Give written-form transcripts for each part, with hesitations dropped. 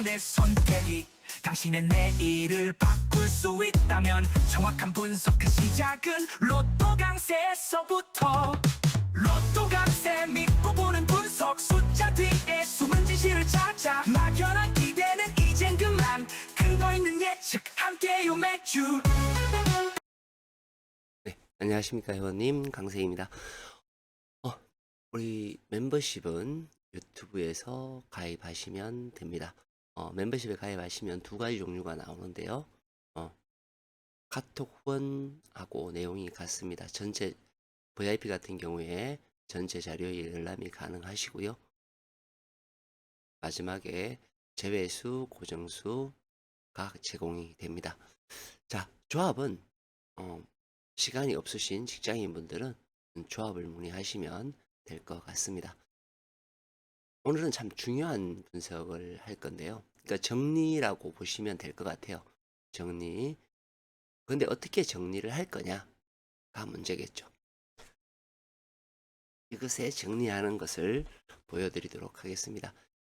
내 선택이 당신의 내일을 바꿀 수 있다면 정확한 분석한 시작은 로또 강세에서부터. 로또 강세 믿고 보는 분석 숫자 뒤에 숨은 진실을 찾아 막연한 기대는 이젠 그만. 근거 있는 예측 함께요 매주. 네, 안녕하십니까 회원님 강세입니다. 우리 멤버십은 유튜브에서 가입하시면 됩니다. 멤버십에 가입하시면 두 가지 종류가 나오는데요. 카톡 후원하고 내용이 같습니다. 전체 VIP 같은 경우에 전체 자료의 열람이 가능하시고요. 마지막에 제외수, 고정수가 제공이 됩니다. 자, 조합은 시간이 없으신 직장인분들은 조합을 문의하시면 될 것 같습니다. 오늘은 참 중요한 분석을 할 건데요. 그러니까 정리라고 보시면 될 것 같아요. 정리. 근데 어떻게 정리를 할 거냐가 문제겠죠. 이것에 정리하는 것을 보여드리도록 하겠습니다.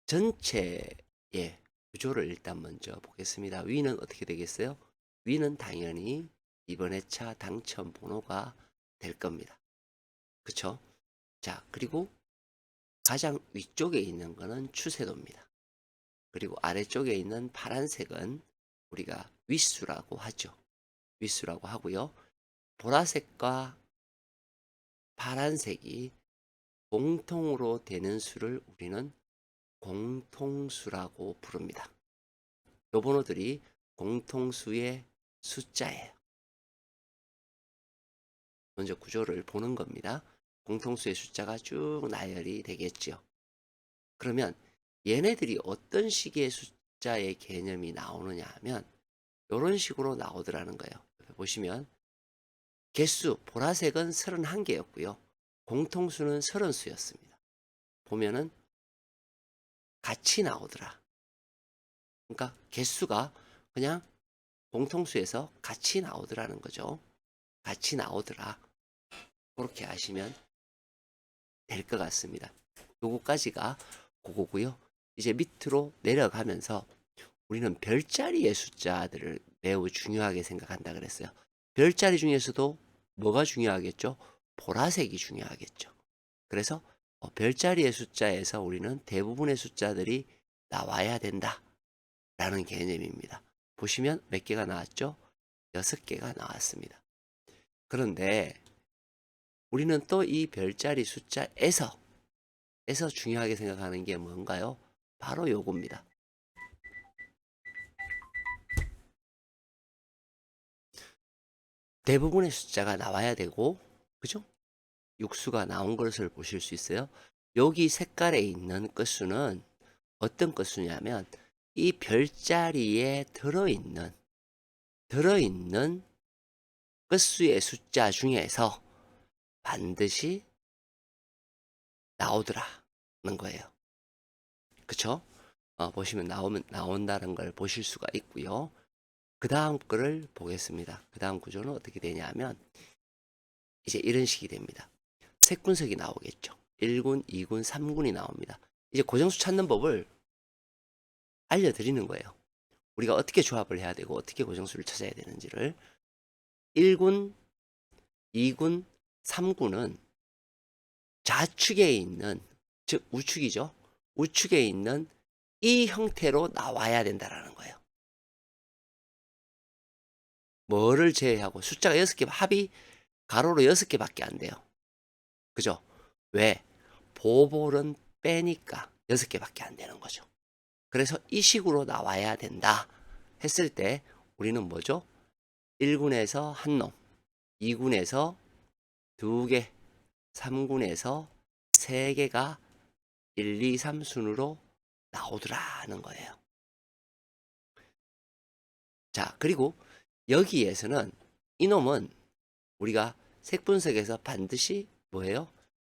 전체의 구조를 일단 먼저 보겠습니다. 위는 어떻게 되겠어요? 위는 당연히 이번 회차 당첨 번호가 될 겁니다. 그쵸? 자, 그리고 가장 위쪽에 있는 거는 추세도입니다. 그리고 아래쪽에 있는 파란색은 우리가 윗수라고 하죠. 윗수라고 하고요. 보라색과 파란색이 공통으로 되는 수를 우리는 공통수라고 부릅니다. 요 번호들이 공통수의 숫자예요. 먼저 구조를 보는 겁니다. 공통수의 숫자가 쭉 나열이 되겠죠. 그러면 얘네들이 어떤 식의 숫자의 개념이 나오느냐 하면 이런 식으로 나오더라는 거예요. 옆에 보시면 개수, 보라색은 31개였고요. 공통수는 30수였습니다. 보면은 같이 나오더라. 그러니까 개수가 그냥 공통수에서 같이 나오더라는 거죠. 같이 나오더라. 그렇게 아시면 될 것 같습니다. 요거까지가 그거고요. 이제 밑으로 내려가면서 우리는 별자리의 숫자들을 매우 중요하게 생각한다 그랬어요. 별자리 중에서도 뭐가 중요하겠죠? 보라색이 중요하겠죠. 그래서 별자리의 숫자에서 우리는 대부분의 숫자들이 나와야 된다 라는 개념입니다. 보시면 몇 개가 나왔죠? 6개가 나왔습니다. 그런데 우리는 또 이 별자리 숫자에서 중요하게 생각하는 게 뭔가요? 바로 요겁니다. 대부분의 숫자가 나와야 되고, 그죠? 육수가 나온 것을 보실 수 있어요. 여기 색깔에 있는 끝수는 어떤 끝수냐면 이 별자리에 들어있는 끝수의 숫자 중에서 반드시 나오더라는 거예요. 그쵸? 보시면 나온다는 걸 보실 수가 있고요. 그 다음 거를 보겠습니다. 그 다음 구조는 어떻게 되냐면 이제 이런 식이 됩니다. 색분석이 나오겠죠. 1군, 2군, 3군이 나옵니다. 이제 고정수 찾는 법을 알려드리는 거예요. 우리가 어떻게 조합을 해야 되고 어떻게 고정수를 찾아야 되는지를. 1군, 2군, 3군은 좌측에 있는, 즉 우측이죠. 우측에 있는 이 형태로 나와야 된다라는 거예요. 뭐를 제외하고 숫자가 6개, 합이 가로로 6개밖에 안 돼요. 그죠? 왜? 보볼은 빼니까 6개밖에 안 되는 거죠. 그래서 이 식으로 나와야 된다 했을 때 우리는 뭐죠? 1군에서 한 놈, 2군에서 2개, 3군에서 3개가 1, 2, 3 순으로 나오더라는 거예요. 자, 그리고 여기에서는 이놈은 우리가 색분석에서 반드시 뭐예요?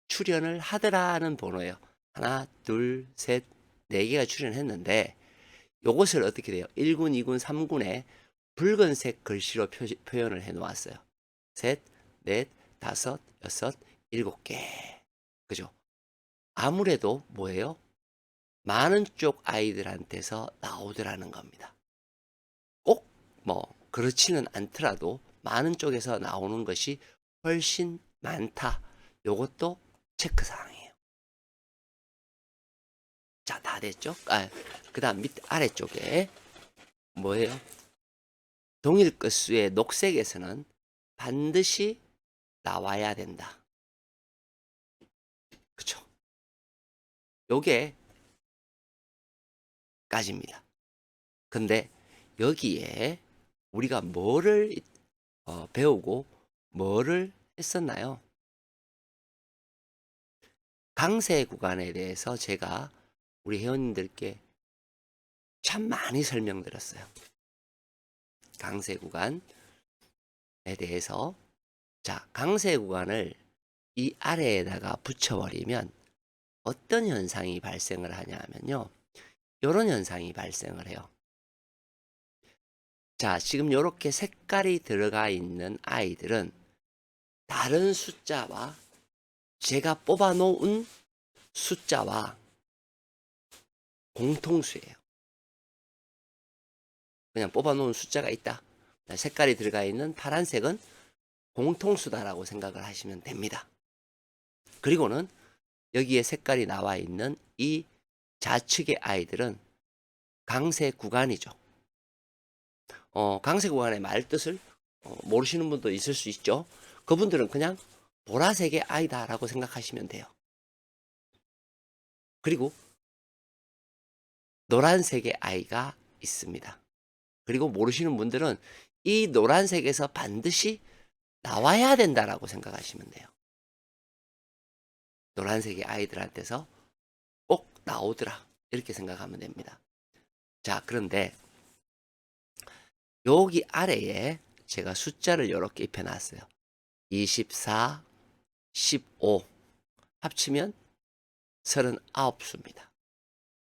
출연을 하더라는 번호예요. 하나, 둘, 셋, 4개가 출연했는데 요것을 어떻게 돼요? 1군, 2군, 3군에 붉은색 글씨로 표현을 해 놓았어요. 셋, 넷, 다섯, 여섯, 7개. 그죠? 아무래도 뭐예요? 많은 쪽 아이들한테서 나오더라는 겁니다. 꼭 뭐 그렇지는 않더라도 많은 쪽에서 나오는 것이 훨씬 많다. 요것도 체크사항이에요. 자, 다 됐죠? 그 다음 밑 아래쪽에 뭐예요? 동일 끝수의 녹색에서는 반드시 나와야 된다. 그쵸? 요게 까지입니다. 근데 여기에 우리가 뭐를 배우고 뭐를 했었나요? 강세 구간에 대해서 제가 우리 회원님들께 참 많이 설명드렸어요. 강세 구간에 대해서. 자, 강세 구간을 이 아래에다가 붙여버리면 어떤 현상이 발생을 하냐 하면요. 이런 현상이 발생을 해요. 자, 지금 이렇게 색깔이 들어가 있는 아이들은 다른 숫자와 제가 뽑아 놓은 숫자와 공통수예요. 그냥 뽑아 놓은 숫자가 있다. 색깔이 들어가 있는 파란색은 공통수다라고 생각을 하시면 됩니다. 그리고는 여기에 색깔이 나와 있는 이 좌측의 아이들은 강세 구간이죠. 강세 구간의 말 뜻을 모르시는 분도 있을 수 있죠. 그분들은 그냥 보라색의 아이다라고 생각하시면 돼요. 그리고 노란색의 아이가 있습니다. 그리고 모르시는 분들은 이 노란색에서 반드시 나와야 된다라고 생각하시면 돼요. 노란색의 아이들한테서 꼭 나오더라. 이렇게 생각하면 됩니다. 자, 그런데 여기 아래에 제가 숫자를 이렇게 입혀놨어요. 24, 15 합치면 39수입니다.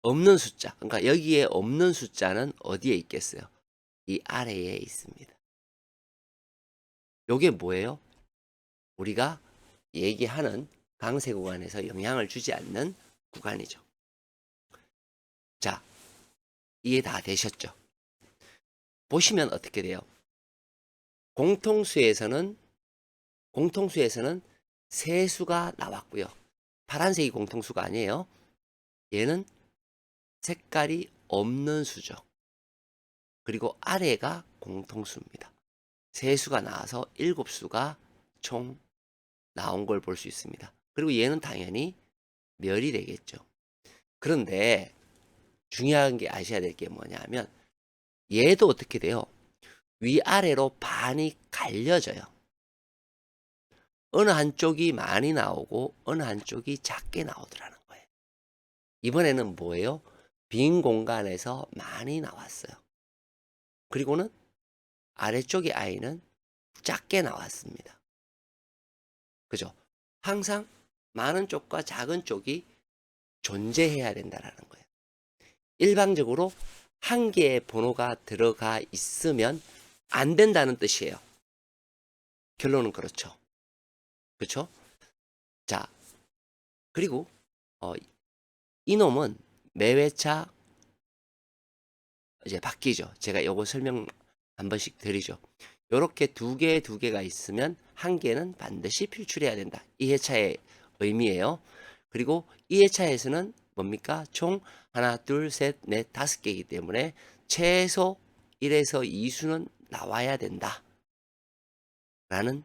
없는 숫자, 그러니까 여기에 없는 숫자는 어디에 있겠어요? 이 아래에 있습니다. 요게 뭐예요? 우리가 얘기하는 강세 구간에서 영향을 주지 않는 구간이죠. 자, 이해 다 되셨죠? 보시면 어떻게 돼요? 공통수에서는 세수가 나왔고요. 파란색이 공통수가 아니에요. 얘는 색깔이 없는 수죠. 그리고 아래가 공통수입니다. 세수가 나와서 7수가 총 나온 걸 볼 수 있습니다. 그리고 얘는 당연히 멸이 되겠죠. 그런데 중요한 게 아셔야 될 게 뭐냐면 얘도 어떻게 돼요? 위아래로 반이 갈려져요. 어느 한쪽이 많이 나오고 어느 한쪽이 작게 나오더라는 거예요. 이번에는 뭐예요? 빈 공간에서 많이 나왔어요. 그리고는 아래쪽의 아이는 작게 나왔습니다. 그죠? 항상 많은 쪽과 작은 쪽이 존재해야 된다는 거예요. 일방적으로 한 개의 번호가 들어가 있으면 안 된다는 뜻이에요. 결론은 그렇죠. 그렇죠? 자, 그리고 이놈은 매회차 이제 바뀌죠. 제가 요거 설명 한 번씩 드리죠. 요렇게 두 개가 있으면 한 개는 반드시 필출해야 된다. 2회차의 의미예요. 그리고 2회차에서는 뭡니까? 총 하나, 둘, 셋, 넷, 5개이기 때문에 최소 1에서 2수는 나와야 된다. 라는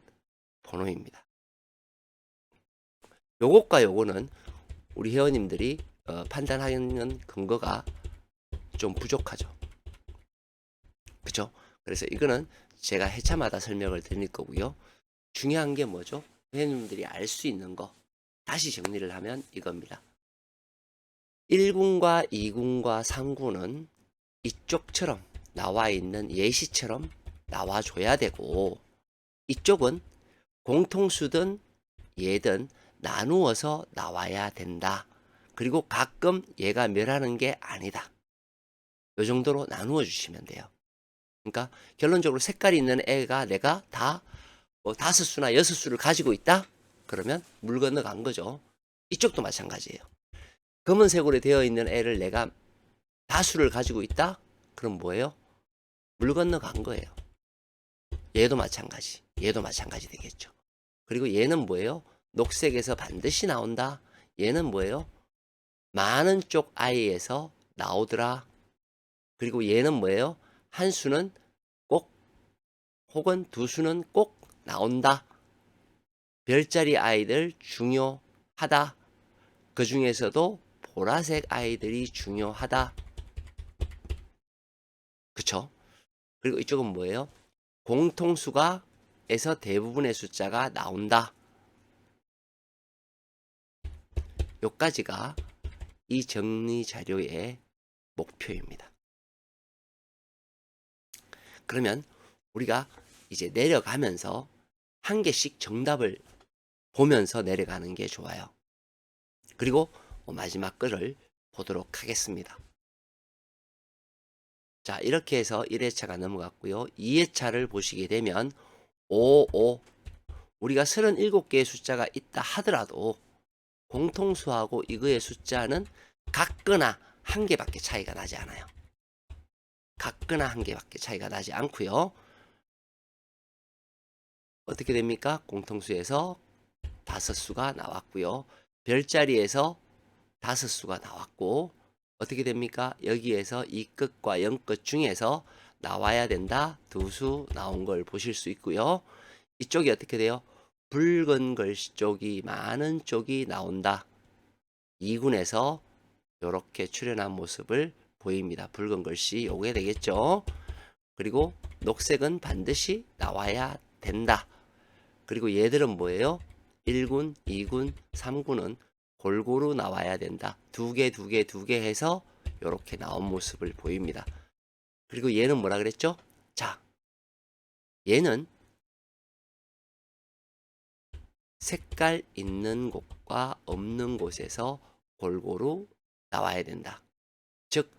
번호입니다. 요것과 요거는 우리 회원님들이 판단하는 근거가 좀 부족하죠. 그죠? 그래서 이거는 제가 회차마다 설명을 드릴 거고요. 중요한 게 뭐죠? 회원님들이 알 수 있는 거 다시 정리를 하면 이겁니다. 1군과 2군과 3군은 이쪽처럼 나와 있는 예시처럼 나와줘야 되고 이쪽은 공통수든 얘든 나누어서 나와야 된다. 그리고 가끔 얘가 멸하는 게 아니다. 이 정도로 나누어 주시면 돼요. 그러니까 결론적으로 색깔이 있는 애가 내가 다 5수나 6수를 가지고 있다? 그러면 물 건너간 거죠. 이쪽도 마찬가지예요. 검은색으로 되어 있는 애를 내가 다수를 가지고 있다? 그럼 뭐예요? 물 건너간 거예요. 얘도 마찬가지. 얘도 마찬가지 되겠죠. 그리고 얘는 뭐예요? 녹색에서 반드시 나온다. 얘는 뭐예요? 많은 쪽 i에서 나오더라. 그리고 얘는 뭐예요? 한 수는 꼭 혹은 두 수는 꼭 나온다. 별자리 아이들 중요하다. 그 중에서도 보라색 아이들이 중요하다. 그쵸? 그리고 이쪽은 뭐예요? 공통수가 에서 대부분의 숫자가 나온다. 요까지가 이 정리 자료의 목표입니다. 그러면 우리가 이제 내려가면서 한 개씩 정답을 보면서 내려가는 게 좋아요. 그리고 마지막 글을 보도록 하겠습니다. 자, 이렇게 해서 1회차가 넘어갔고요. 2회차를 보시게 되면 55, 우리가 37개의 숫자가 있다 하더라도 공통수하고 이거의 숫자는 같거나 한 개밖에 차이가 나지 않아요. 같거나 한 개밖에 차이가 나지 않고요. 어떻게 됩니까? 공통수에서 5수가 나왔고요. 별자리에서 5수가 나왔고, 어떻게 됩니까? 여기에서 이 끝과 0끝 중에서 나와야 된다. 2수 나온 걸 보실 수 있고요. 이쪽이 어떻게 돼요? 붉은 글씨 쪽이 많은 쪽이 나온다. 2군에서 이렇게 출현한 모습을 보입니다. 붉은 글씨 요게 되겠죠. 그리고 녹색은 반드시 나와야 된다. 그리고 얘들은 뭐예요? 1군, 2군, 3군은 골고루 나와야 된다. 두 개 해서 이렇게 나온 모습을 보입니다. 그리고 얘는 뭐라 그랬죠? 자, 얘는 색깔 있는 곳과 없는 곳에서 골고루 나와야 된다. 즉,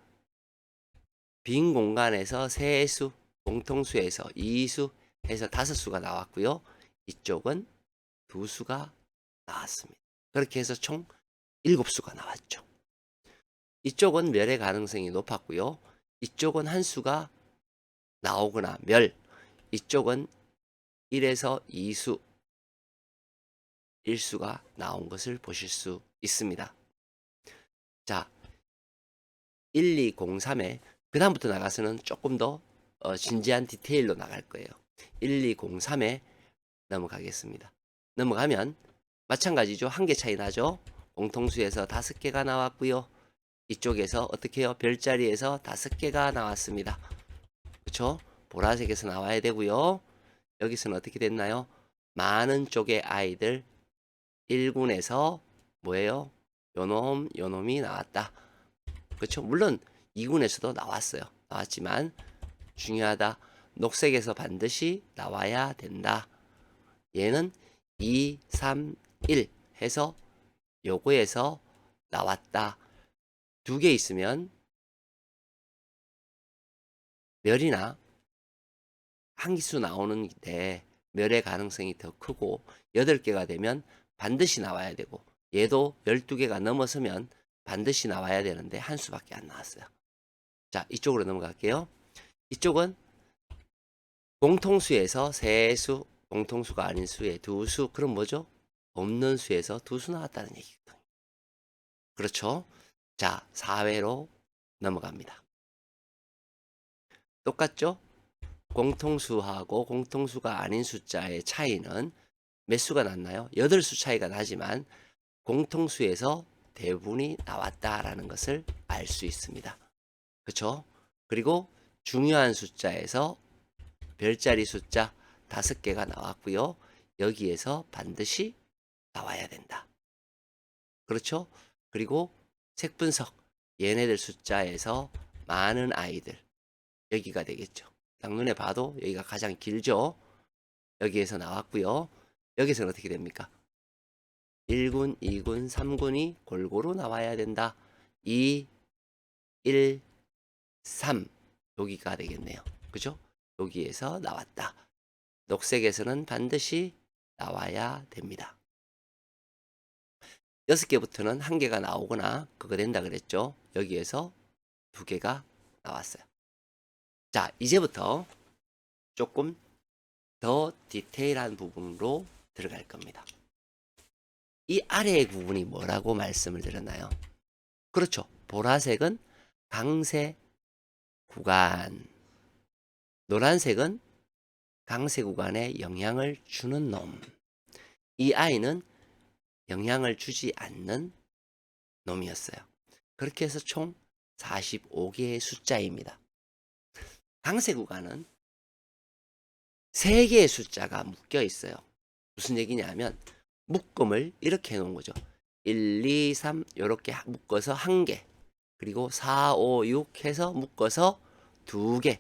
빈 공간에서 3수, 공통수에서 2수 해서 5수가 나왔고요. 이쪽은 2수가 나왔습니다. 그렇게 해서 총 7수가 나왔죠. 이쪽은 멸의 가능성이 높았고요. 이쪽은 한 수가 나오거나 멸, 이쪽은 1에서 2수, 1수가 나온 것을 보실 수 있습니다. 자, 1203에 그 다음부터 나가서는 조금 더 진지한 디테일로 나갈 거예요. 1203에 넘어가겠습니다. 넘어가면 마찬가지죠. 한 개 차이 나죠. 공통수에서 5개가 나왔고요. 이쪽에서 어떻게 해요? 별자리에서 5개가 나왔습니다. 그렇죠? 보라색에서 나와야 되고요. 여기서는 어떻게 됐나요? 많은 쪽의 아이들 1군에서 뭐예요? 요놈이 나왔다. 그렇죠? 물론 2군에서도 나왔어요. 나왔지만 중요하다. 녹색에서 반드시 나와야 된다. 얘는 2, 3, 1 해서 요거에서 나왔다. 2개 있으면 멸이나 한 기수 나오는데 멸의 가능성이 더 크고 8개가 되면 반드시 나와야 되고 얘도 12개가 넘어서면 반드시 나와야 되는데 한 수밖에 안 나왔어요. 자, 이쪽으로 넘어갈게요. 이쪽은 공통수에서 3수, 공통수가 아닌 수에 2수, 그럼 뭐죠? 없는 수에서 2수 나왔다는 얘기거든요. 그렇죠? 자, 4회로 넘어갑니다. 똑같죠? 공통수하고 공통수가 아닌 숫자의 차이는 몇 수가 났나요? 8수 차이가 나지만 공통수에서 대부분이 나왔다라는 것을 알 수 있습니다. 그렇죠? 그리고 중요한 숫자에서 별자리 숫자 5개가 나왔고요. 여기에서 반드시 나와야 된다. 그렇죠? 그리고 색분석 얘네들 숫자에서 많은 아이들 여기가 되겠죠. 딱 눈에 봐도 여기가 가장 길죠. 여기에서 나왔고요. 여기서는 어떻게 됩니까? 1군, 2군, 3군이 골고루 나와야 된다. 2, 1, 3 여기가 되겠네요. 그죠? 여기에서 나왔다. 녹색에서는 반드시 나와야 됩니다. 6개부터는 1개가 나오거나 그거 된다 그랬죠. 여기에서 2개가 나왔어요. 자, 이제부터 조금 더 디테일한 부분으로 들어갈 겁니다. 이 아래의 부분이 뭐라고 말씀을 드렸나요? 그렇죠. 보라색은 강세 구간, 노란색은 강세 구간에 영향을 주는 놈. 이 아이는 영향을 주지 않는 놈이었어요. 그렇게 해서 총 45개의 숫자입니다. 강세 구간은 3개의 숫자가 묶여 있어요. 무슨 얘기냐면 묶음을 이렇게 해놓은 거죠. 1, 2, 3 이렇게 묶어서 1개, 그리고 4, 5, 6 해서 묶어서 2개,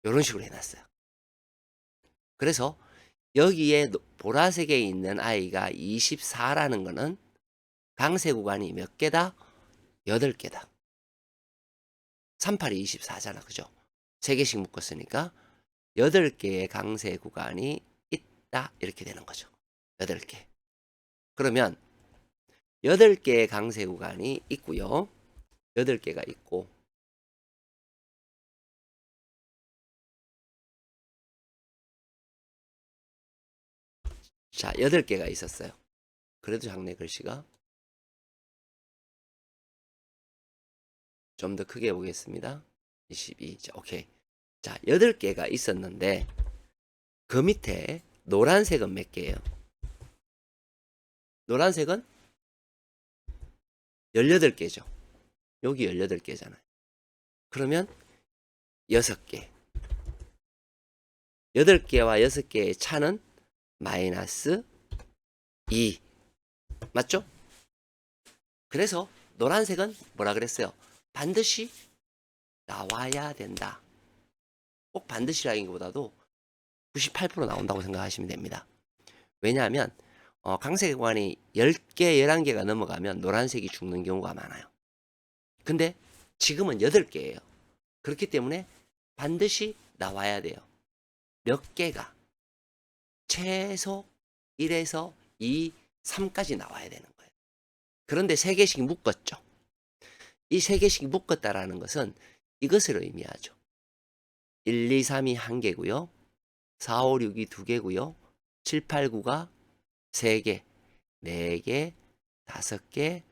이런 식으로 해놨어요. 그래서 여기에 보라색에 있는 아이가 24라는 거는 강세 구간이 몇 개다? 8개다. 38이 24잖아. 그죠? 3개씩 묶었으니까 8개의 강세 구간이 있다. 이렇게 되는 거죠. 8개. 그러면 8개의 강세 구간이 있고요. 8개가 있고, 자, 8개가 있었어요. 그래도 작네, 글씨가. 좀 더 크게 보겠습니다. 22. 자, 오케이. 자, 8개가 있었는데, 그 밑에 노란색은 몇 개예요? 노란색은 18개죠. 여기 18개잖아요. 그러면 6개. 8개와 6개의 차는 마이너스 2. 맞죠? 그래서 노란색은 뭐라 그랬어요? 반드시 나와야 된다. 꼭 반드시라기보다도 98% 나온다고 생각하시면 됩니다. 왜냐하면 강세 구간이 10개, 11개가 넘어가면 노란색이 죽는 경우가 많아요. 근데 지금은 8개예요. 그렇기 때문에 반드시 나와야 돼요. 몇 개가? 최소 1에서 2, 3까지 나와야 되는 거예요. 그런데 3개씩 묶었죠. 이 3개씩 묶었다라는 것은 이것을 의미하죠. 1, 2, 3이 1개고요. 4, 5, 6이 2개고요. 7, 8, 9가 3개, 4개, 5개,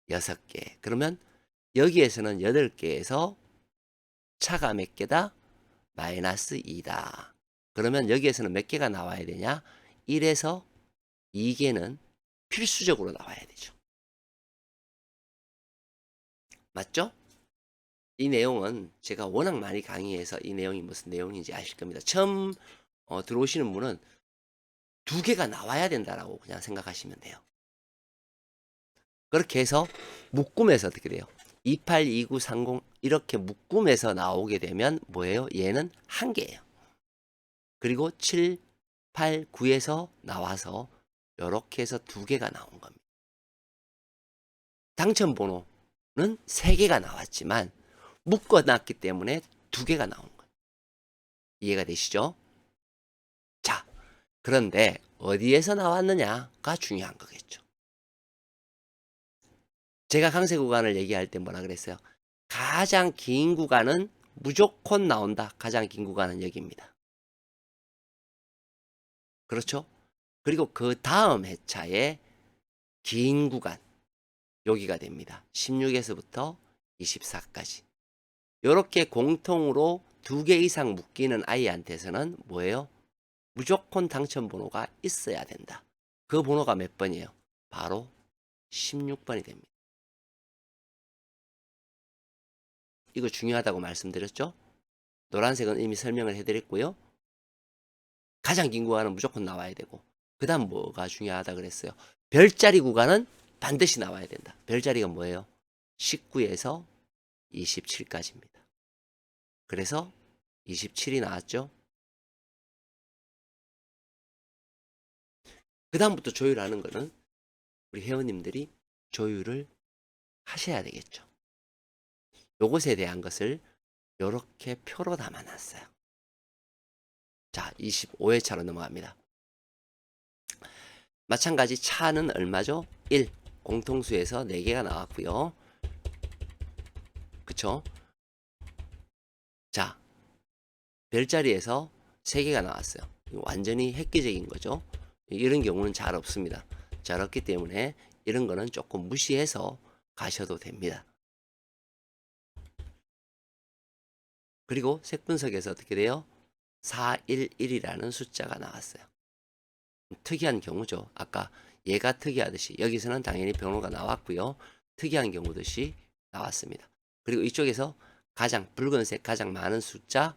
6개. 그러면 여기에서는 8개에서 차가 몇 개다? 마이너스 2다. 그러면 여기에서는 몇 개가 나와야 되냐? 1에서 2개는 필수적으로 나와야 되죠. 맞죠? 이 내용은 제가 워낙 많이 강의해서 이 내용이 무슨 내용인지 아실 겁니다. 처음 들어오시는 분은 2개가 나와야 된다라고 그냥 생각하시면 돼요. 그렇게 해서 묶음에서 어떻게 돼요? 28, 29, 30 이렇게 묶음에서 나오게 되면 뭐예요? 얘는 1개예요. 그리고 7, 8, 9에서 나와서 이렇게 해서 2개가 나온 겁니다. 당첨번호는 3개가 나왔지만 묶어놨기 때문에 2개가 나온 거예요. 이해가 되시죠? 자, 그런데 어디에서 나왔느냐가 중요한 거겠죠. 제가 강세 구간을 얘기할 때 뭐라 그랬어요? 가장 긴 구간은 무조건 나온다. 가장 긴 구간은 여기입니다. 그렇죠? 그리고 그 다음 회차에 긴 구간 여기가 됩니다. 16에서부터 24까지. 이렇게 공통으로 2개 이상 묶이는 아이한테서는 뭐예요? 무조건 당첨번호가 있어야 된다. 그 번호가 몇 번이에요? 바로 16번이 됩니다. 이거 중요하다고 말씀드렸죠? 노란색은 이미 설명을 해드렸고요. 가장 긴 구간은 무조건 나와야 되고, 그 다음 뭐가 중요하다 그랬어요? 별자리 구간은 반드시 나와야 된다. 별자리가 뭐예요? 19에서 27까지입니다. 그래서 27이 나왔죠? 그 다음부터 조율하는 거는 우리 회원님들이 조율을 하셔야 되겠죠. 요것에 대한 것을 이렇게 표로 담아놨어요. 자, 25회차로 넘어갑니다. 마찬가지 차는 얼마죠? 1. 공통수에서 4개가 나왔고요. 그쵸? 자, 별자리에서 3개가 나왔어요. 완전히 획기적인 거죠. 이런 경우는 잘 없습니다. 잘 없기 때문에 이런 거는 조금 무시해서 가셔도 됩니다. 그리고 색분석에서 어떻게 돼요? 411이라는 숫자가 나왔어요. 특이한 경우죠. 아까 얘가 특이하듯이 여기서는 당연히 번호가 나왔고요. 특이한 경우듯이 나왔습니다. 그리고 이쪽에서 가장 붉은색 가장 많은 숫자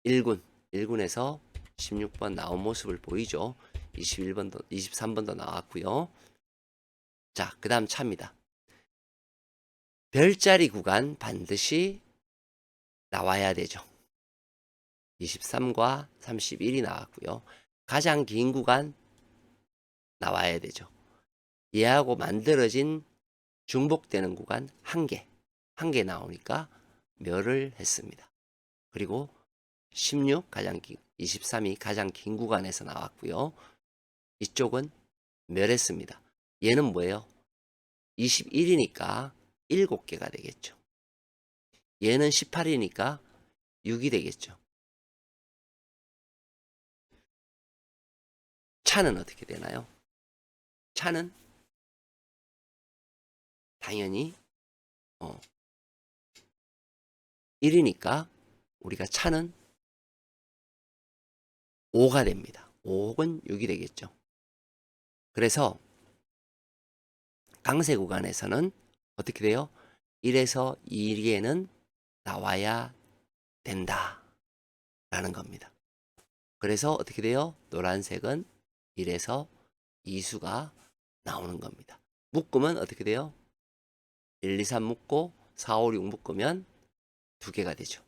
1군 1군에서 16번 나온 모습을 보이죠. 21번도 23번도 나왔고요. 자, 그 다음 차입니다. 별자리 구간 반드시 나와야 되죠. 23과 31이 나왔고요. 가장 긴 구간 나와야 되죠. 얘하고 만들어진 중복되는 구간 1개, 1개 나오니까 멸을 했습니다. 그리고 16 가장 긴, 23이 가장 긴 구간에서 나왔고요. 이쪽은 멸했습니다. 얘는 뭐예요? 21이니까 7개가 되겠죠. 얘는 18이니까 6이 되겠죠. 차는 어떻게 되나요? 차는 당연히 1이니까 우리가 차는 5가 됩니다. 5 혹은 6이 되겠죠. 그래서 강세 구간에서는 어떻게 돼요? 1에서 2개는 나와야 된다 라는 겁니다. 그래서 어떻게 돼요? 노란색은 1에서 2수가 나오는 겁니다. 묶으면 어떻게 돼요? 1, 2, 3 묶고 4, 5, 6 묶으면 2개가 되죠.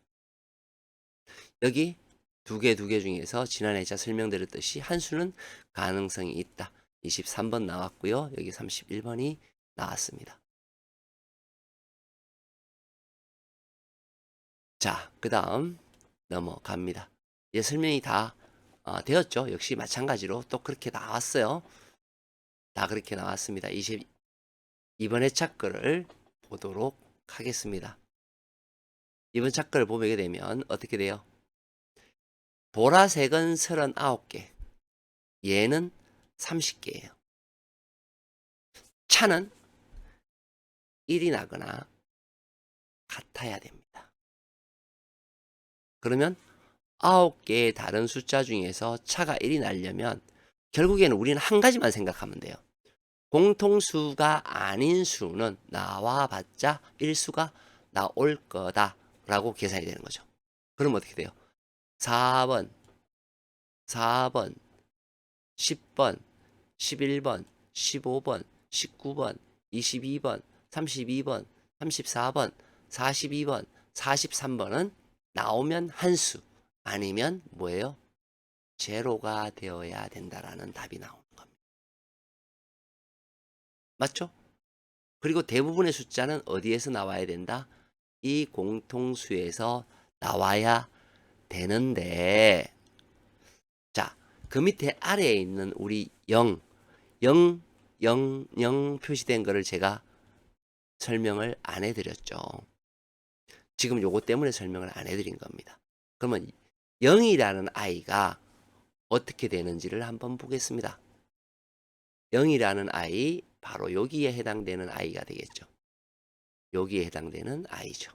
여기 2개 중에서 지난해 제가 설명드렸듯이 한 수는 가능성이 있다. 23번 나왔고요. 여기 31번이 나왔습니다. 자, 그 다음 넘어갑니다. 이제 설명이 다 되었죠. 역시 마찬가지로 또 그렇게 나왔어요. 다 그렇게 나왔습니다. 22번 회차 거를 보도록 하겠습니다. 이번 차거를 보게 되면 어떻게 돼요? 보라색은 39개, 얘는 30개예요. 차는 1이 나거나 같아야 됩니다. 그러면 9개의 다른 숫자 중에서 차가 1이 나려면 결국에는 우리는 한 가지만 생각하면 돼요. 공통수가 아닌 수는 나와봤자 1수가 나올 거다 라고 계산이 되는 거죠. 그럼 어떻게 돼요? 4번, 10번, 11번, 15번, 19번, 22번, 32번, 34번, 42번, 43번은 나오면 한 수, 아니면 뭐예요? 제로가 되어야 된다라는 답이 나오는 겁니다. 맞죠? 그리고 대부분의 숫자는 어디에서 나와야 된다? 이 공통수에서 나와야 되는데, 자, 그 밑에 아래에 있는 우리 0 표시된 거를 제가 설명을 안 해드렸죠. 지금 요거 때문에 설명을 안 해드린 겁니다. 그러면 0이라는 아이가 어떻게 되는지를 한번 보겠습니다. 0이라는 아이, 바로 여기에 해당되는 아이가 되겠죠. 여기에 해당되는 아이죠.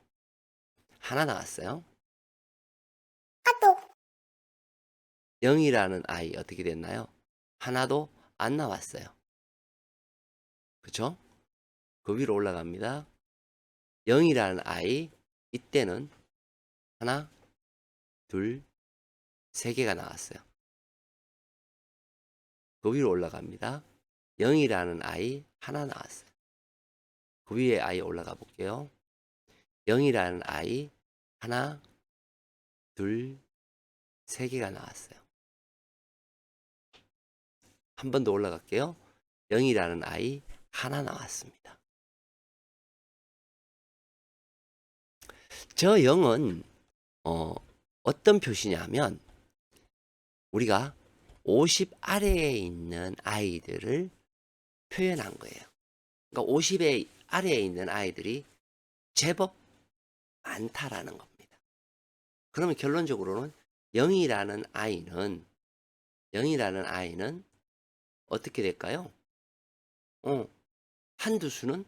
하나 나왔어요. 0이라는 아이 어떻게 됐나요? 하나도 안 나왔어요. 그쵸? 그 위로 올라갑니다. 0이라는 아이, 이때는 하나, 둘, 3개가 나왔어요. 그 위로 올라갑니다. 0이라는 아이 하나 나왔어요. 그 위에 아이 올라가 볼게요. 0이라는 아이 하나, 둘, 3개가 나왔어요. 한 번 더 올라갈게요. 0이라는 아이 하나 나왔습니다. 저 0은 어떤 표시냐면 우리가 50 아래에 있는 아이들을 표현한 거예요. 그러니까 50의 아래에 있는 아이들이 제법 많다라는 겁니다. 그러면 결론적으로는 0이라는 아이는 어떻게 될까요? 한두 수는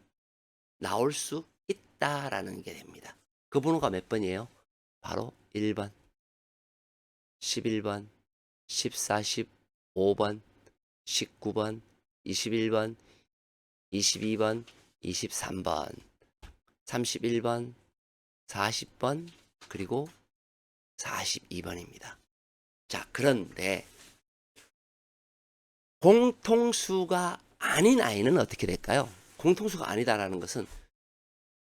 나올 수 있다라는 게 됩니다. 그 번호가 몇 번이에요? 바로 1번, 11번, 14, 15번, 19번, 21번, 22번, 23번, 31번, 40번, 그리고 42번입니다. 자, 그런데 공통수가 아닌 아이는 어떻게 될까요? 공통수가 아니다라는 것은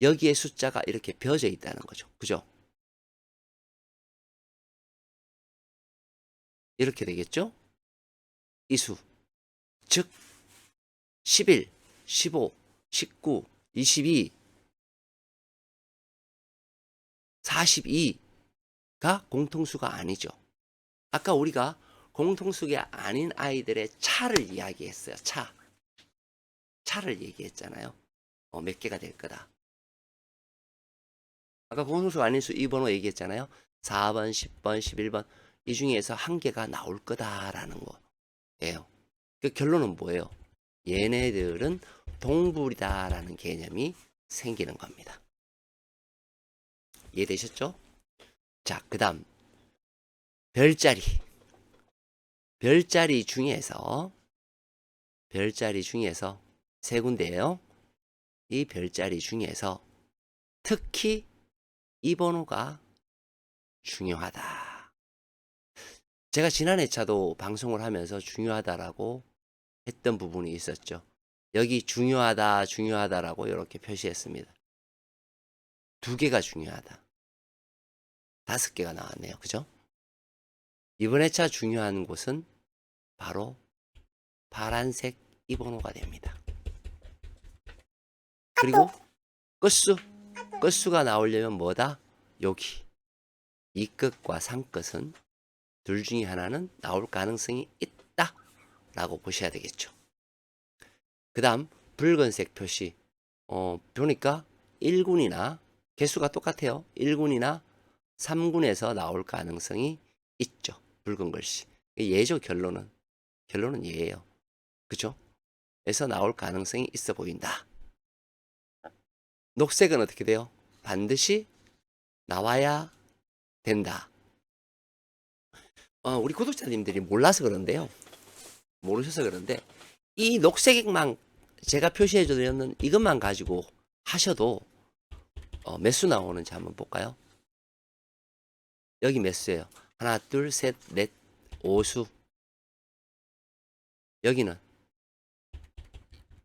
여기에 숫자가 이렇게 벼져 있다는 거죠. 그죠? 이렇게 되겠죠? 이 수. 즉, 11, 15, 19, 22, 42가 공통수가 아니죠. 아까 우리가 공통수가 아닌 아이들의 차를 이야기했어요. 차를 얘기했잖아요. 몇 개가 될 거다. 아까 공통수가 아닌 수 이 번호 얘기했잖아요. 4번, 10번, 11번 이 중에서 한 개가 나올 거다라는 거예요. 그 결론은 뭐예요? 얘네들은 동불이다라는 개념이 생기는 겁니다. 이해되셨죠? 자, 그 다음 별자리 중에서 세 군데예요. 이 별자리 중에서 특히 이 번호가 중요하다. 제가 지난 회차도 방송을 하면서 중요하다라고 했던 부분이 있었죠. 여기 중요하다라고 이렇게 표시했습니다. 2개가 중요하다. 5개가 나왔네요. 그죠? 이번 회차 중요한 곳은 바로 파란색 이 번호가 됩니다. 그리고 끝수가 나오려면 뭐다? 여기 이 끝과 상 끝은 둘 중에 하나는 나올 가능성이 있다 라고 보셔야 되겠죠. 그 다음 붉은색 표시 보니까 1군이나 개수가 똑같아요. 1군이나 3군에서 나올 가능성이 있죠. 붉은 글씨 예죠. 결론은 예예요. 그죠? 에서 나올 가능성이 있어 보인다. 녹색은 어떻게 돼요? 반드시 나와야 된다. 우리 구독자님들이 몰라서 그런데요. 모르셔서 그런데 이 녹색만 제가 표시해 드렸는 이것만 가지고 하셔도 몇 수 나오는지 한번 볼까요? 여기 몇 수예요? 하나, 둘, 셋, 넷, 5수. 여기는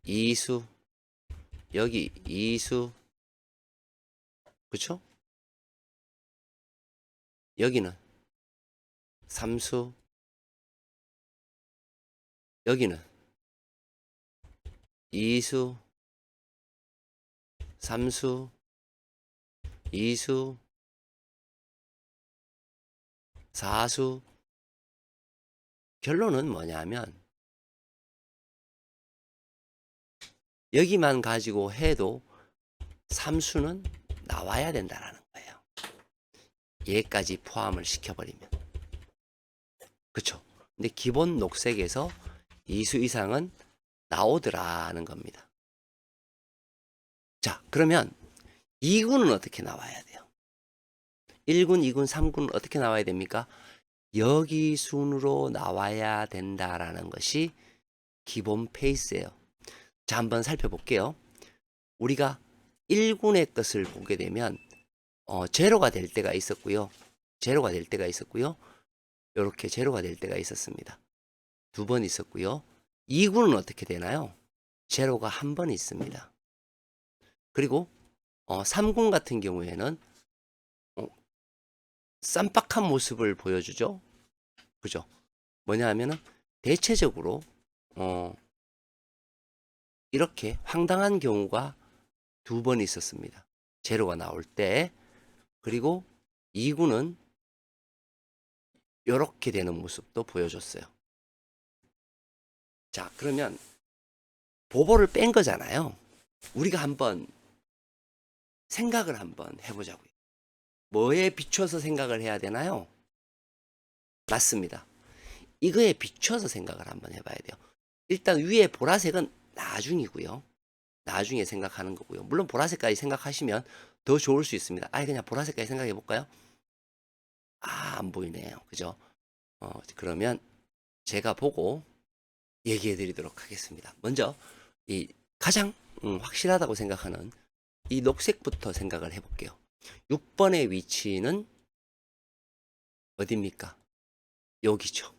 2수. 여기 2수. 그쵸? 여기는 3수. 여기는 2수. 3수. 2수. 4수. 결론은 뭐냐면 여기만 가지고 해도 3수는 나와야 된다라는 거예요. 얘까지 포함을 시켜버리면. 그쵸? 근데 기본 녹색에서 2수 이상은 나오더라는 겁니다. 자, 그러면 2군은 어떻게 나와야 돼요? 1군, 2군, 3군은 어떻게 나와야 됩니까? 여기 순으로 나와야 된다라는 것이 기본 페이스예요. 자, 한번 살펴볼게요. 우리가 1군의 것을 보게 되면 제로가 될 때가 있었고요. 이렇게 제로가 될 때가 있었습니다. 2번 있었고요. 2군은 어떻게 되나요? 제로가 1번 있습니다. 그리고 3군 같은 경우에는 쌈박한 모습을 보여주죠. 그죠? 뭐냐 하면은 대체적으로 이렇게 황당한 경우가 2번 있었습니다. 제로가 나올 때. 그리고 2군은 이렇게 되는 모습도 보여줬어요. 자, 그러면 보보를 뺀 거잖아요. 우리가 한번 생각을 한번 해보자고요. 뭐에 비춰서 생각을 해야 되나요? 맞습니다. 이거에 비춰서 생각을 한번 해봐야 돼요. 일단 위에 보라색은 나중이고요. 나중에 생각하는 거고요. 물론 보라색까지 생각하시면 더 좋을 수 있습니다. 그냥 보라색까지 생각해 볼까요? 안 보이네요. 그죠? 그러면 제가 보고 얘기해 드리도록 하겠습니다. 먼저 이 가장 확실하다고 생각하는 이 녹색부터 생각을 해볼게요. 6번의 위치는 어디입니까? 여기죠.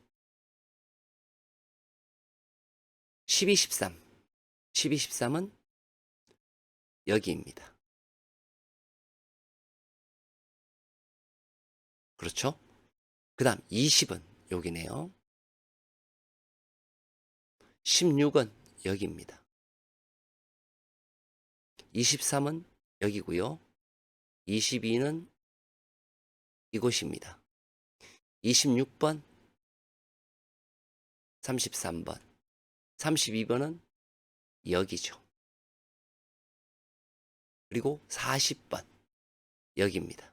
12, 13. 12, 13은 여기입니다. 그렇죠? 그 다음 20은 여기네요. 16은 여기입니다. 23은 여기고요. 22는 이곳입니다. 26번, 33번, 32번은 여기죠. 그리고 40번 여기입니다.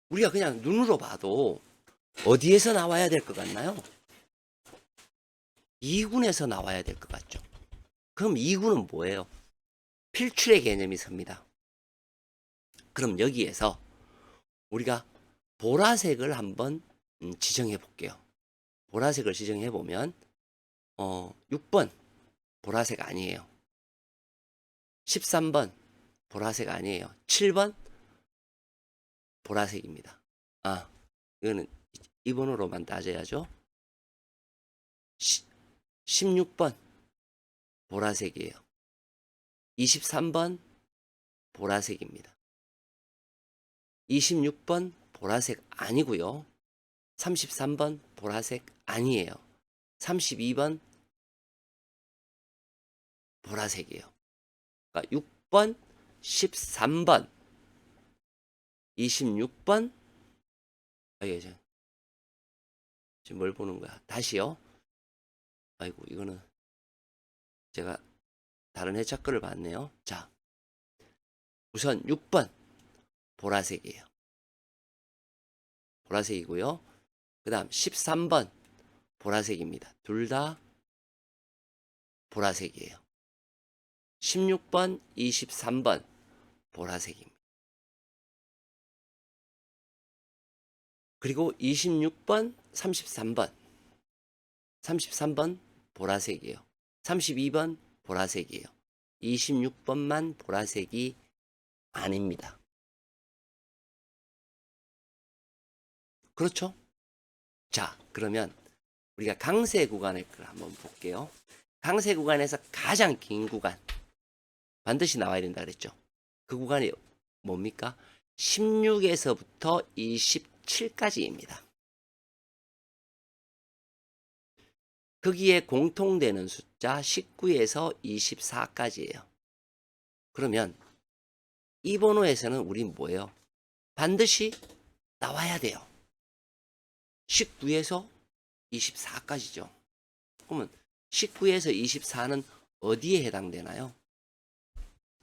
우리가 그냥 눈으로 봐도 어디에서 나와야 될 것 같나요? 2군에서 나와야 될 것 같죠. 그럼 2군은 뭐예요? 필출의 개념이 섭니다. 그럼 여기에서 우리가 보라색을 한번 지정해 볼게요. 보라색을 지정해 보면 6번 보라색 아니에요. 13번 보라색 아니에요. 7번 보라색입니다. 이거는 2번으로만 따져야죠. 16번 보라색이에요. 23번 보라색입니다. 26번 보라색 아니고요. 33번 보라색 아니에요. 32번 보라색이에요. 그러니까 6번, 13번, 26번 지금 뭘 보는 거야? 다시요. 아이고 이거는 제가 다른 해착글을 봤네요. 자, 우선 6번 보라색이에요. 보라색이고요. 그 다음 13번 보라색입니다. 둘 다 보라색이에요. 16번, 23번 보라색입니다. 그리고 26번, 33번 보라색이에요. 32번 보라색이에요. 26번만 보라색이 아닙니다. 그렇죠? 자, 그러면 우리가 강세 구간의 걸 한번 볼게요. 강세 구간에서 가장 긴 구간 반드시 나와야 된다 그랬죠. 그 구간이 뭡니까? 16에서부터 27까지입니다. 거기에 공통되는 숫자 19에서 24까지예요. 그러면 이 번호에서는 우린 뭐예요? 반드시 나와야 돼요. 19에서 24까지죠. 그러면 19에서 24는 어디에 해당되나요?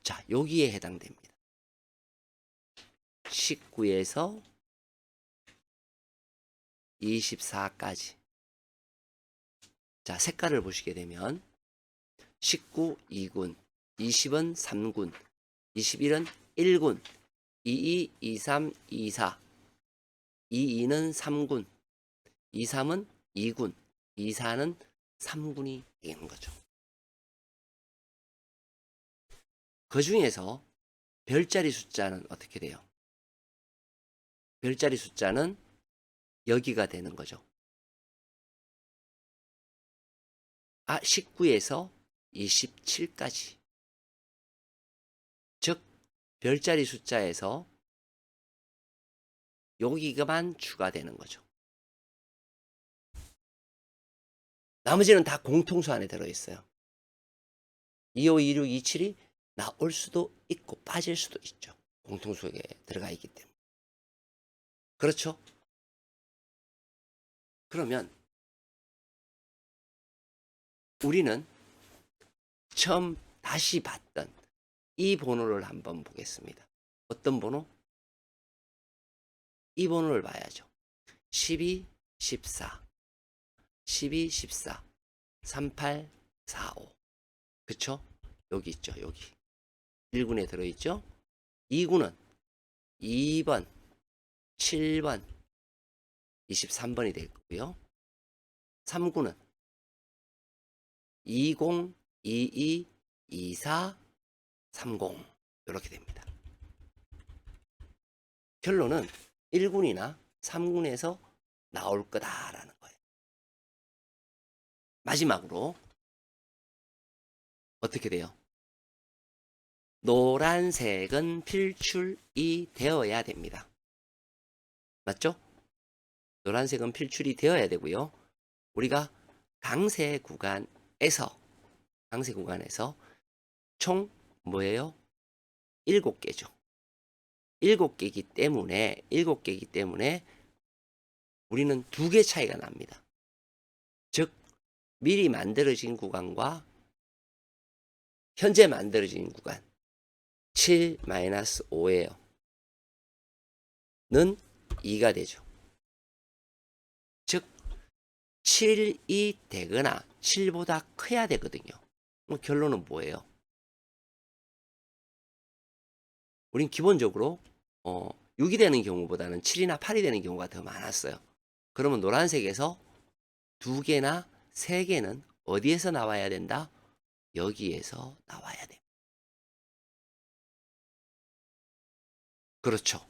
자, 여기에 해당됩니다. 19에서 24까지. 자, 색깔을 보시게 되면 19, 2군, 20은 3군, 21은 1군, 22, 23, 24, 22는 3군, 23은 2군, 24는 3군이 되는 거죠. 그 중에서 별자리 숫자는 어떻게 돼요? 별자리 숫자는 여기가 되는 거죠. 19에서 27까지. 즉, 별자리 숫자에서 여기가만 추가되는 거죠. 나머지는 다 공통수 안에 들어있어요. 25, 26, 27이 나올 수도 있고 빠질 수도 있죠. 공통수에 들어가 있기 때문에. 그렇죠? 그러면 우리는 처음 다시 봤던 이 번호를 한번 보겠습니다. 어떤 번호? 이 번호를 봐야죠. 12, 14, 12, 14, 38, 45. 그쵸? 여기 있죠, 여기. 1군에 들어있죠? 2군은 2번, 7번, 23번이 되고요. 3군은 20, 22, 24, 30 이렇게 됩니다. 결론은 1군이나 3군에서 나올 거다라는 거예요. 마지막으로 어떻게 돼요? 노란색은 필출이 되어야 됩니다. 맞죠? 노란색은 필출이 되어야 되고요. 우리가 강세 구간에서 총 뭐예요? 7개죠. 7개이기 때문에 우리는 2개 차이가 납니다. 즉 미리 만들어진 구간과 현재 만들어진 구간 7-5예요. 는 2가 되죠. 즉 7이 되거나 7보다 커야 되거든요. 결론은 뭐예요? 우린 기본적으로 6이 되는 경우보다는 7이나 8이 되는 경우가 더 많았어요. 그러면 노란색에서 2개나 3개는 어디에서 나와야 된다? 여기에서 나와야 돼. 그렇죠.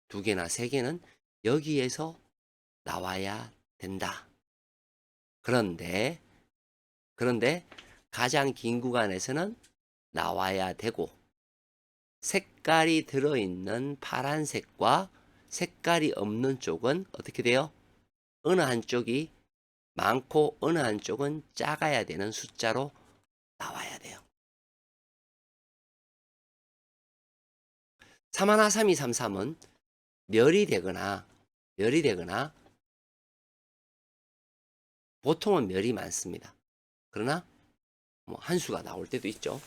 2개나 3개는 여기에서 나와야 된다. 그런데 가장 긴 구간에서는 나와야 되고 색깔이 들어있는 파란색과 색깔이 없는 쪽은 어떻게 돼요? 어느 한쪽이 많고 어느 한쪽은 작아야 되는 숫자로 나와야 돼요. 31, 32, 33은 멸이 되거나 보통은 멸이 많습니다. 그러나 뭐 한 수가 나올 때도 있죠.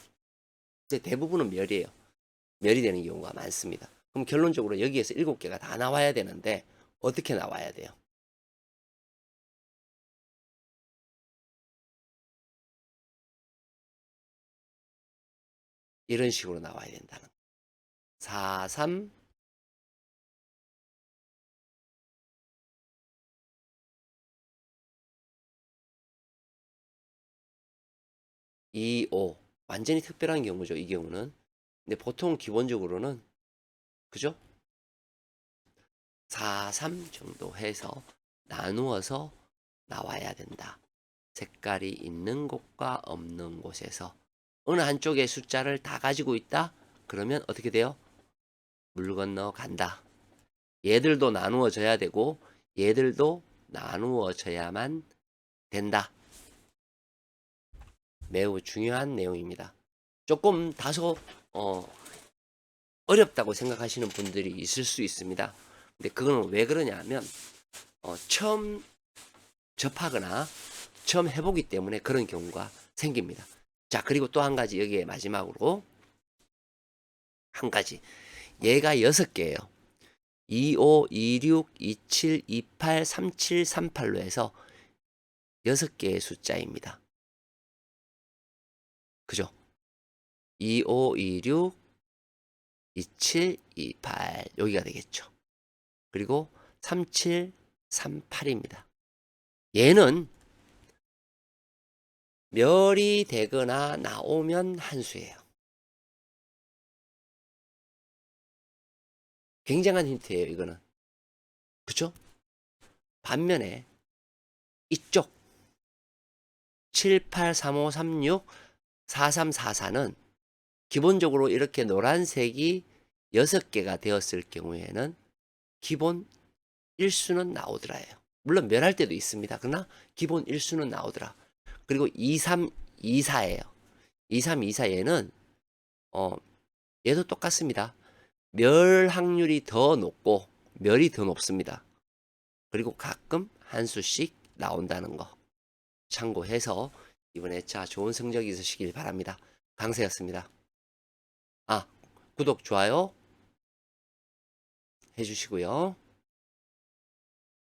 근데 대부분은 멸이에요. 멸이 되는 경우가 많습니다. 그럼 결론적으로 여기에서 7개가 다 나와야 되는데 어떻게 나와야 돼요? 이런 식으로 나와야 된다는 거예요. 4, 3, 2, 5. 완전히 특별한 경우죠, 이 경우는. 근데 보통 기본적으로는 그죠? 4, 3 정도 해서 나누어서 나와야 된다. 색깔이 있는 곳과 없는 곳에서 어느 한쪽의 숫자를 다 가지고 있다? 그러면 어떻게 돼요? 물 건너 간다. 얘들도 나누어져야 되고 얘들도 나누어져야만 된다. 매우 중요한 내용입니다. 조금 다소 어렵다고 생각하시는 분들이 있을 수 있습니다. 근데 그거는 왜 그러냐 하면 처음 접하거나 처음 해보기 때문에 그런 경우가 생깁니다. 자, 그리고 또 한 가지 여기에 마지막으로 한 가지. 얘가 6개예요. 25, 26, 27, 28, 37, 38로 해서 6개의 숫자입니다. 그죠? 25, 26, 27, 28 여기가 되겠죠. 그리고 37, 38입니다. 얘는 멸이 되거나 나오면 한 수예요. 굉장한 힌트예요, 이거는. 그쵸? 반면에 이쪽 7, 8, 3, 5, 3, 6, 4, 3, 4, 4는 기본적으로 이렇게 노란색이 6개가 되었을 경우에는 기본 1수는 나오더라요. 물론 멸할 때도 있습니다. 그러나 기본 1수는 나오더라. 그리고 2, 3, 2, 4예요. 2, 3, 2, 4 얘는 얘도 똑같습니다. 멸 확률이 더 높고 멸이 더 높습니다. 그리고 가끔 한 수씩 나온다는 거 참고해서 이번 회차 좋은 성적이 있으시길 바랍니다. 강세였습니다. 아, 구독, 좋아요 해주시고요.